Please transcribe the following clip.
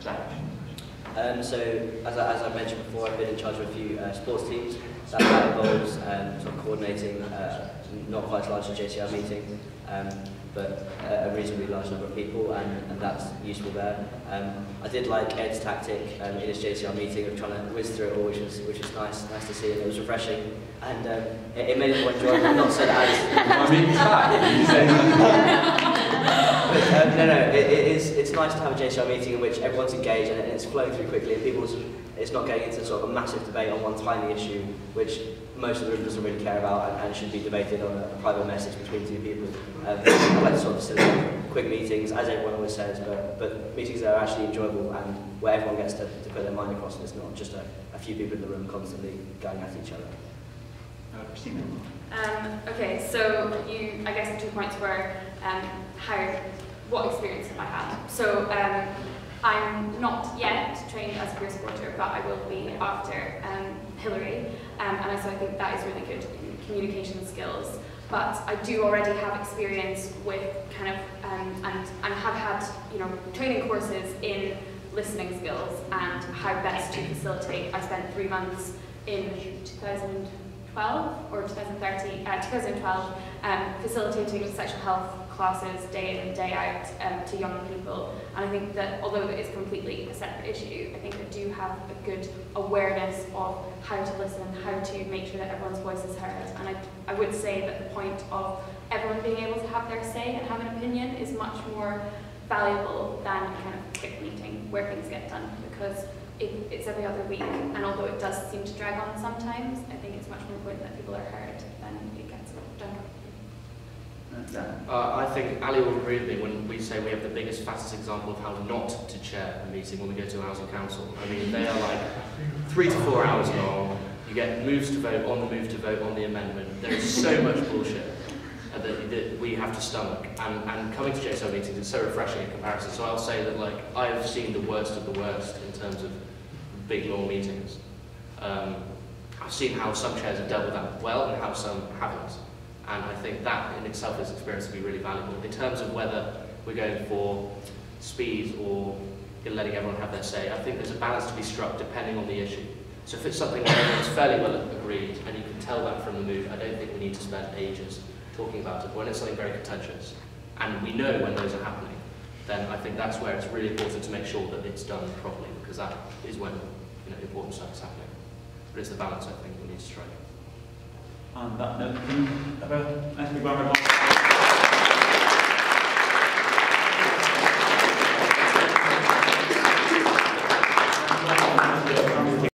So, as I mentioned before, I've been in charge of a few sports teams. That involves sort of coordinating not quite as large a JCR meeting, but a reasonably large number of people, and that's useful there. I did like Ed's tactic in his JCR meeting of trying to whiz through it all, which is nice to see, and it was refreshing, and it made it more enjoyable. Not so that it's nice to have a JCR meeting in which everyone's engaged and it's flowing through quickly, and it's not getting into sort of a massive debate on one tiny issue, which most of the room doesn't really care about and should be debated on a private message between two people. I like to sort of facilitate quick meetings, as everyone always says, but meetings that are actually enjoyable and where everyone gets to put their mind across, and it's not just a few people in the room constantly going at each other. Christina. Okay, so I guess the 2 points were what experience have I had? So I'm not yet trained as a peer supporter, but I will be after Hillary, and so I think that is really good in communication skills. But I do already have experience with kind of, and have had training courses in listening skills and how best to facilitate. I spent 3 months in 2012 or 2012 facilitating sexual health classes day in and day out to young people, and I think that although it is completely a separate issue, I think I do have a good awareness of how to listen, how to make sure that everyone's voice is heard, and I would say that the point of everyone being able to have their say and have an opinion is much more valuable than a kind of quick meeting where things get done, because it's every other week, and although it does seem to drag on sometimes, I think it's much more important that people are heard than it gets done. I think Ali will agree with me when we say we have the biggest, fastest example of how not to chair a meeting when we go to a housing council. I mean, they are like 3 to 4 hours long. You get moves to vote on the move to vote on the amendment. There is so much bullshit that we have to stomach. And coming to JSO meetings is so refreshing in comparison. So I'll say that I have seen the worst of the worst in terms of big, long meetings. I've seen how some chairs have dealt with that well and how some haven't. And I think that in itself is experience to be really valuable. In terms of whether we're going for speed or letting everyone have their say, I think there's a balance to be struck depending on the issue. So if it's something where everyone's fairly well agreed, and you can tell that from the mood, I don't think we need to spend ages talking about it. When it's something very contentious, and we know when those are happening, then I think that's where it's really important to make sure that it's done properly, because that is when important stuff is happening. But it's the balance I think we need to strike. On that note, can you have a nice big round of applause?